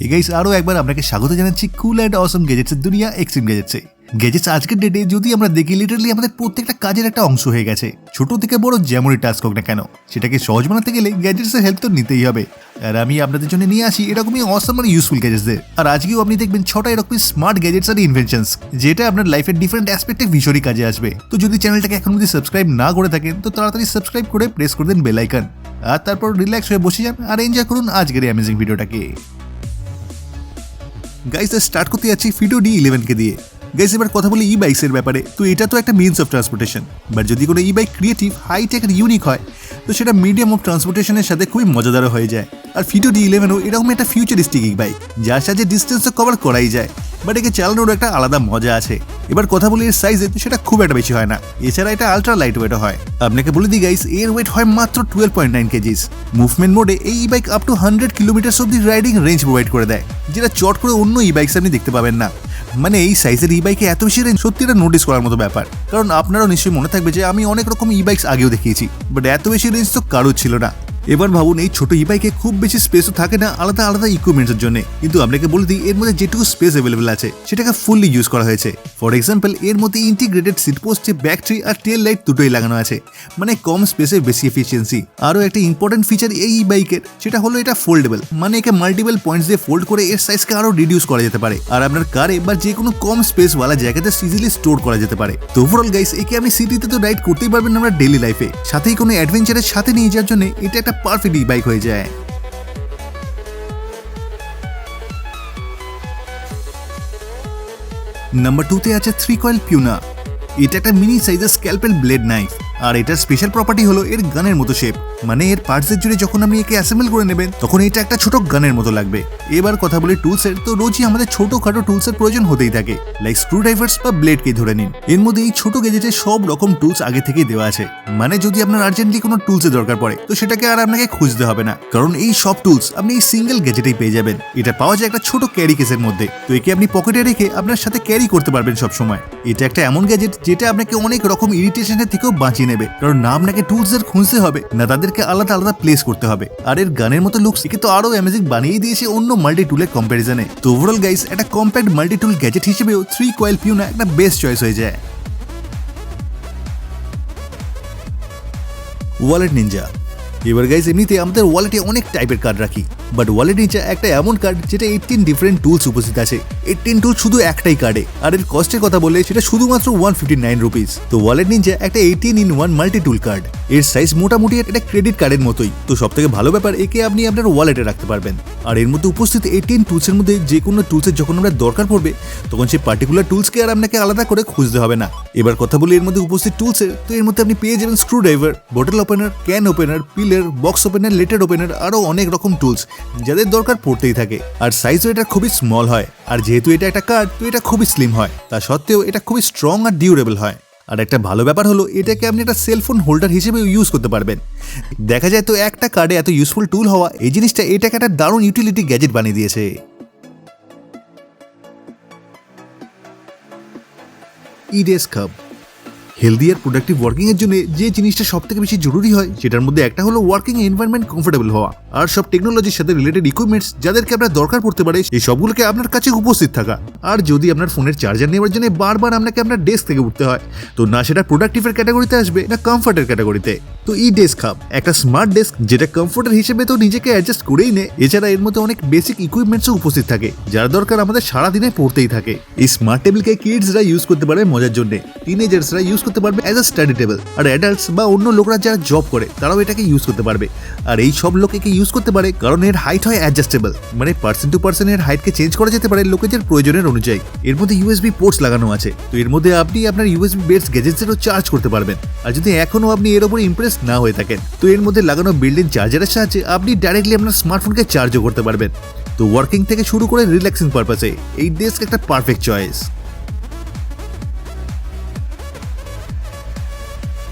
Guys আরো একবার আপনাকে স্বাগত জানাচ্ছি কুল অ্যান্ড অসম গ্যাজেটসের দুনিয়া এক্সট্রিম গ্যাজেটসে। গ্যাজেটস আজকের ডেটে যদি আমরা দেখি লিটারালি আমাদের প্রত্যেকটা কাজের একটা অংশ হয়ে গেছে, ছোট থেকে বড় যেমনই টাস্ক হোক না কেন সেটাকে সহজ বানাতে গেলে গ্যাজেটসের হেল্প তো নিতেই হবে। আর আমি আপনাদের জন্য নিয়ে আসি এরকমই অসম আর ইউজফুল গ্যাজেটসদের। আর আজকেও আপনি দেখবেন 6টা এরকমই স্মার্ট গ্যাজেটস আর ইনভেনশনস যেটা আপনার লাইফের ডিফারেন্ট অ্যাসপেক্টে ভীষণই কাজে আসবে। তো যদি চ্যানেলটাকে এখন যদি সাবস্ক্রাইব না করে থাকেন তো তাড়াতাড়ি সাবস্ক্রাইব করে প্রেস করে দিন বেল আইকন, আর তারপর রিল্যাক্স হয়ে বসে যান আর এনজয় করুন আজকের এই অ্যামেজিং ভিডিওটাকে। গাইস স্টার্ট করতে যাচ্ছি ফিটো D11 কে দিয়ে। গাইস এবার কথা বলি ই বাইকসের ব্যাপারে। তো এটা তো একটা মিনস অফ ট্রান্সপোর্টেশন, বাট যদি কোনো ই বাইক ক্রিয়েটিভ, হাইটেক আর ইউনিক হয় তো সেটা মিডিয়াম অফ ট্রান্সপোর্টেশনের সাথে খুবই মজাদারও হয়ে যায়। আর ফিটো D11ও এরকম একটা ফিউচারিস্টিক ই বাইক যার সাথে ডিস্টেন্সও কভার করাই যায়, বাট একে চালানোর একটা আলাদা মজা আছে। এবার কথা বলি এর সাইজে, তো সেটা খুব একটা বেশি হয় না, এছাড়া এটা আলট্রা লাইট ওয়েটও হয়। আপনাকে বলে দিই গাইস এর ওয়েট হয় মাত্র 12.9 কেজিস। মুভমেন্ট মোডে এই ই বাইক আপ টু 100 কিলোমিটার অব্দি রাইডিং রেঞ্জ প্রোভাইড করে দেয়, যেটা চট করে অন্য ই বাইকস আপনি দেখতে পাবেন না। মানে এই সাইজের ই বাইকে এত বেশি রেঞ্জ সত্যি এটা নোটিস করার মতো ব্যাপার। কারণ আপনারও নিশ্চয়ই মনে থাকবে যে আমি অনেক রকম ই বাইকস আগেও দেখিয়েছি, বাট এত বেশি রেঞ্জ তো কারোর ছিল না। এবার ভাবুন এই ছোট ই বাইকে খুব বেশি স্পেসও থাকে না আলাদা আলাদা ইকুইপমেন্টসের জন্য, কিন্তু আপনাকে বলে দিই এর মধ্যে যেটুকু স্পেস অ্যাভেলেবল আছে সেটাকে ফুললি ইউজ করা হয়েছে। ফর এক্সাম্পল এর মধ্যে ইন্টিগ্রেটেড সিট পোস্টে ব্যাটারি আর টেল লাইট দুটোই লাগানো আছে, মানে কম স্পেসে বেশি এফিসিয়েন্সি। আরও একটা ইম্পর্টেন্ট ফিচার এই ই বাইকের, সেটা হলো এটা ফোল্ডেবল, মানে একে মাল্টিপল পয়েন্টস দিয়ে ফোল্ড করে এর সাইজকে আরো রিডিউস করা যেতে পারে, আর আপনার কারে বা যে কোনো কম স্পেসওয়ালা জায়গাতে ইজিলি স্টোর করা যেতে পারে। তো ওভারঅল গাইস একে আপনি সিটিতে তো রাইড করতেই পারবেন আমরা ডেইলি লাইফে, সাথেই কোনো অ্যাডভেঞ্চারের সাথে নিয়ে যাওয়ার জন্য এটা একটা পারফেক্ট ই বাইক হয়ে যায়। নাম্বার 2 তে আছে 3 কয়েল পিউনা। এটা একটা মিনি সাইজের স্ক্যালপেল ব্লেড নাইফ, আর এটার স্পেশাল প্রপার্টি হলো এর গানের মতো শেপ, মানে এর পার্টসের জুড়ে যখন আপনি একে অ্যাসেম্বল করে নেবেন তখন এটা একটা ছোট গানের মতো লাগবে। এবার কথা বলি টুলসের, তো রোজই আমাদের ছোটখাটো টুলসের প্রয়োজন হতেই থাকে, লাইক স্ক্রু ড্রাইভার্স বা ব্লেডকেই ধরে নিন। এর মধ্যে এই ছোট গেজেটে সব রকম টুলস আগে থেকেই দেওয়া আছে, মানে যদি আপনার আর্জেন্টলি কোনো টুলসের দরকার পড়ে তো সেটাকে আর আপনাকে খুঁজতে হবে না, কারণ এই সব টুলস আপনি এই সিঙ্গেল গেজেটেই পেয়ে যাবেন। এটা পাওয়া যায় একটা ছোট ক্যারি কেসের মধ্যে, তো একে আপনি পকেটে রেখে আপনার সাথে ক্যারি করতে পারবেন সব সময়। এটা একটা এমন গ্যাজেট যেটা আপনাকে অনেক রকম ইরিটেশনের থেকেও বাঁচিয়ে নেবে, কারণ না আপনাকে টুলসের খুঁজতে হবে না তাদেরকে আলাদা আলাদা প্লেস করতে হবে। আর এর গানের মতো লুকস একে তো আরো অ্যামেজিং বানিয়ে দিয়েছে অন্য মাল্টি টুলের কম্প্যারিজনে। তো ওভারঅল গাইস একটা কম্প্যাক্ট মাল্টি টুল গ্যাজেট হিসেবেও 3 কয়েল পিউনা একটা বেস্ট চয়েস হয়ে যায়। Wallet Ninja. এবার গাইস এমনিতে আমাদের ওয়ালেটে অনেক টাইপের কার্ড রাখি, বাট ওয়ালেট নিনজা একটা এমন কার্ড যেটা 18 ডিফারেন্ট টুলস উপস্থিত আছে। 18 টুল শুধু একটাই কার্ডে, আর এর কস্টের কথা বললে সেটা শুধুমাত্র 159 রুপিস। তো ওয়ালেট নিনজা একটা 18-in-1 মাল্টি টুল কার্ড। এর সাইজ মোটামুটি এটা ক্রেডিট কার্ডের মতোই। তো সব থেকে ভালো ব্যাপার একে আপনি আপনার ওয়ালেটে রাখতে পারবেন, আর এর মধ্যে উপস্থিত 18 টুলসের মধ্যে যে কোনো টুলসের যখন আমরা দরকার পড়বে তখন সেই পার্টিকুলার টুলসকে আর আপনাকে আলাদা করে খুঁজতে হবে না। এবার কথা বলি এর মধ্যে উপস্থিত টুলসের, তো এর মধ্যে আপনি পেয়ে যাবেন স্ক্রু ড্রাইভার, বোতল opener, can opener, pillar, box opener, letter opener, আরো অনেক রকম টুলস যাদের দরকার পড়তেই থাকে। আর সাইজও এটা খুবই স্মল হয়, আর যেহেতু এটা একটা কার্ড তো এটা খুবই স্লিম হয়, তা সত্ত্বেও এটা খুবই স্ট্রং আর ডিউরেবল হয়। আর একটা ভালো ব্যাপার হলো এটাকে আপনি একটা সেলফোন হোল্ডার হিসেবে ইউজ করতে পারবেন। দেখা যায় তো একটা কার্ডে এত ইউজফুল টুল হওয়া, এই জিনিসটা এটাকে একটা দারুণ ইউটিলিটি গ্যাজেট বানিয়ে দিয়েছে। ই-ডেস্ক হাব। হেলদি আর প্রোডাক্টিভ ওয়ার্কিং এর জন্য যে জিনিসটা সব থেকে বেশি জরুরি হয় সেটার মধ্যে একটা হলো ওয়ার্কিং এনভায়রনমেন্ট কমফোর্টেবল হওয়া, আর সব টেকনোলজির সাথে রিলেটেড ইকুইপমেন্টস যাদেরকে আপনার দরকার পড়তে পারে এই সবগুলোকে আপনার কাছে উপস্থিত থাকা। আর যদি আপনার ফোনের চার্জার নেওয়ার জন্য বারবার আপনাকে আপনার ডেস্ক থেকে উঠতে হয় তো না সেটা প্রোডাক্টিভের ক্যাটাগরিতে আসবে না কমফোর্টের ক্যাটাগরিতে। তো ই-ডেস্ক হাব একটা স্মার্ট ডেস্ক যেটা কমফোর্টের হিসেবে তো নিজেকে অ্যাডজাস্ট করেই নেয়, এছাড়া এর মধ্যে অনেক বেসিক ইকুইপমেন্টসও উপস্থিত থাকে যার দরকার আমাদের সারাদিনে পড়তেই থাকে। এই স্মার্ট টেবিলকে কিডসরা ইউজ করতে পারবে মজার জন্য, টিনেজার্সরা ইউজ করতে পারবে অ্যাজ আ স্টাডি টেবিল, আর অ্যাডাল্টস বা অন্য লোকরা যারা জব করে তারাও এটাকে ইউজ করতে পারবে। আর এই সব লোক একে ইউজ করতে পারে কারণ এর হাইট হয় অ্যাডজাস্টেবল, মানে পার্সন টু পার্সন এর হাইটকে চেঞ্জ করা যেতে পারে লোকেদের প্রয়োজনের অনুযায়ী। এর মধ্যে ইউএসবি পোর্টস লাগানো আছে, তো এর মধ্যে আপনি আপনার ইউএসবি বেসড গ্যাজেটসেরও চার্জ করতে পারবেন। আর যদি এখনো আপনি এর উপর ইমপ্রেস না হয়ে থাকেন তো এর মধ্যে লাগানো বিল্ট-ইন চার্জারের সাহায্যে আপনি ডাইরেক্টলি আপনার স্মার্টফোনকে চার্জও করতে পারবেন। তো ওয়ার্কিং থেকে শুরু করে রিল্যাক্সিং পারপাসে এই ডেস্ক একটা পারফেক্ট চয়েস।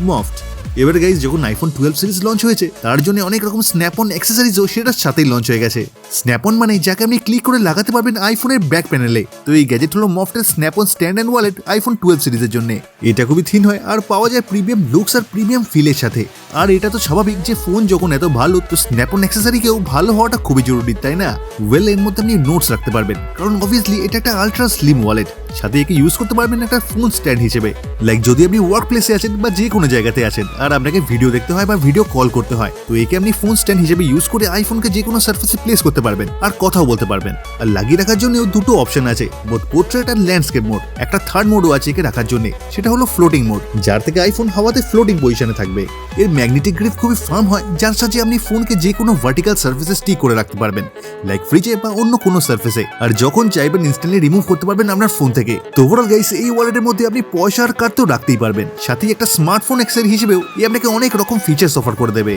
মফট। এবার গাইজ যখন আইফোন 12 সিরিজ লঞ্চ হয়েছে তার জন্য অনেক রকম স্ন্যাপ-অন অ্যাক্সেসরিজও সেটার সাথেই লঞ্চ হয়ে গেছে। স্ন্যাপ-অন মানে যাকে আপনি ক্লিক করে লাগাতে পারবেন আইফোনের ব্যাক প্যানেলে। তো এই গ্যাজেট হলো মফটের snap on stand and wallet iPhone 12 সিরিজের জন্য। এটা খুবই থিন হয় আর পাওয়া যায় প্রিমিয়াম লুকস আর প্রিমিয়াম ফিলের সাথে। আর এটা তো স্বাভাবিক যে ফোন যখন এত ভালো তো স্ন্যাপ অন অ্যাক্সেসরিকেও ভালো হওয়াটা খুবই জরুরি, তাই না? ওয়েল, এর মধ্যে আপনি নোটস রাখতে পারবেন, কারণ অবভিয়াসলি এটা একটা আলট্রা স্লিম ওয়ালেট। সাথে একে ইউজ করতে পারবেন একটা ফোন স্ট্যান্ড হিসেবে। লাইক যদি আপনি ওয়ার্ক প্লেসে আছেন বা যে কোনো জায়গাতে আছেন আর আপনাকে ভিডিও দেখতে হয় বা ভিডিও কল করতে হয়, তো একে আপনি ফোন স্ট্যান্ড হিসেবে ইউজ করে আইফোনকে যে কোনো সার্ফেসে প্লেস করতে পারবেন আর কথাও বলতে পারবেন। আর লাগিয়ে রাখার জন্য দুটো অপশন আছে, বোথ পোর্ট্রেট আর ল্যান্ডস্কেপ মোড। একটা থার্ড মোডও আছে একে রাখার জন্য, সেটা হলো ফ্লোটিং মোড, যার থেকে আইফোন হাওয়াতে ফ্লোটিং পজিশনে থাকবে। এর ম্যাগনেটিক গ্রিপ খুবই ফার্ম হয়, যার সাহায্যে আপনি ফোনকে যে কোনো ভার্টিক্যাল সার্ফেসে স্টিক করে রাখতে পারবেন, লাইক ফ্রিজে বা অন্য কোনো সার্ফেসে। আর যখন চাইবেন ইনস্ট্যান্টলি রিমুভ করতে পারবেন আপনার ফোন থেকে। তো ওভারঅল গাইস, এই ওয়ালেটের মধ্যে আপনি পয়সা আর কার্ড তো রাখতেই পারবেন, সাথে একটা স্মার্টফোন অ্যাক্সেসরি হিসেবেও এই আপনাকে অনেক রকম ফিচার্স অফার করে দেবে।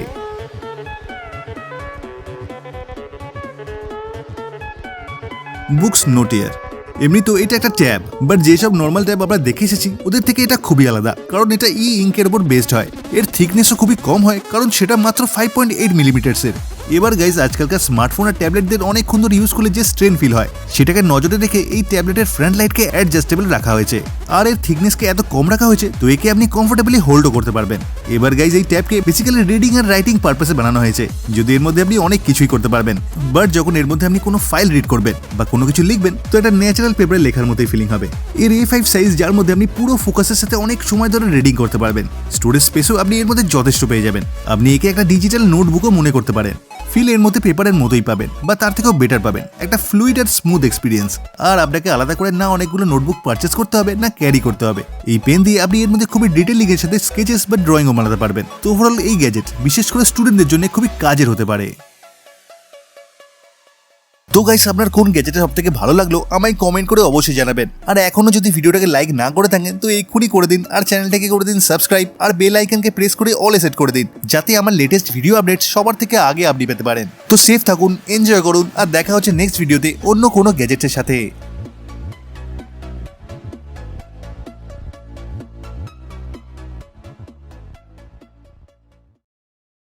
বুকস নোটিয়ার এমনি তো এটা একটা ট্যাব, বাট যেসব নর্মাল ট্যাব আমরা দেখে এসেছি ওদের থেকে এটা খুবই আলাদা, কারণ এটা ইঙ্কের উপর বেসড হয়। এর থিকনেসও খুবই কম হয়, কারণ সেটা মাত্র 5.8 মিলিমিটার্সের। এবার গাইজ, আজকালকার স্মার্টফোন আর ট্যাবলেটদের অনেকক্ষণ ধরে ইউজ করলে যে স্ট্রেন ফিল হয়, সেটাকে নজরে রেখে এই ট্যাবলেটের ফ্রন্ট লাইটকে অ্যাডজাস্টেবল রাখা হয়েছে। আর এর থিকনেসকে এত কম রাখা হয়েছে তো একে আপনি কমফোর্টেবলি হোল্ডও করতে পারবেন। এবার গাইজ, এই ট্যাবকে বেসিক্যালি রিডিং আর রাইটিং পারপাসে বানানো হয়েছে, যদি এর মধ্যে আপনি অনেক কিছুই করতে পারবেন। বাট যখন এর মধ্যে আপনি কোনো ফাইল রিড করবেন বা কোনো কিছু লিখবেন, তো এটা ন্যাচারাল পেপারে লেখার মতোই ফিলিং হবে। এর A5 সাইজ, যার মধ্যে আপনি পুরো ফোকাসের সাথে অনেক সময় ধরে রিডিং করতে পারবেন। স্টোরেজ স্পেসও আপনি এর মধ্যে যথেষ্ট পেয়ে যাবেন। আপনি একে একটা ডিজিটাল নোটবুকও মনে করতে পারেন। ফিল এর মধ্যে পেপারের মতোই পাবেন বা তার থেকেও বেটার পাবেন, একটা ফ্লুইড আর স্মুথ এক্সপিরিয়েন্স। আর আপনাকে আলাদা করে না অনেকগুলো নোটবুক পারচেস করতে হবে না ক্যারি করতে হবে। এই পেন দিয়ে আপনি এর মধ্যে খুবই ডিটেইলিং এর সাথে স্কেচেস বা ড্রয়িংও বানাতে পারবেন। তো ওভারঅল এই গ্যাজেট বিশেষ করে স্টুডেন্টদের জন্য খুবই কাজের হতে পারে। তো গাইস, আপনার কোন গ্যাজেটটা সবথেকে ভালো লাগলো আমায় কমেন্ট করে অবশ্যই জানাবেন। আর এখনো যদি ভিডিওটাকে লাইক না করে থাকেন তো এক্ষুনি করে দিন, আর চ্যানেলটাকে করে দিন সাবস্ক্রাইব, আর বেল আইকনকে প্রেস করে অলে সেট করে দিন, যাতে আমার লেটেস্ট ভিডিও আপডেট সবার থেকে আগে আপনি পেতে পারেন। তো সেফ থাকুন, এনজয় করুন, আর দেখা হচ্ছে নেক্সট ভিডিওতে অন্য কোনো গ্যাজেটের সাথে।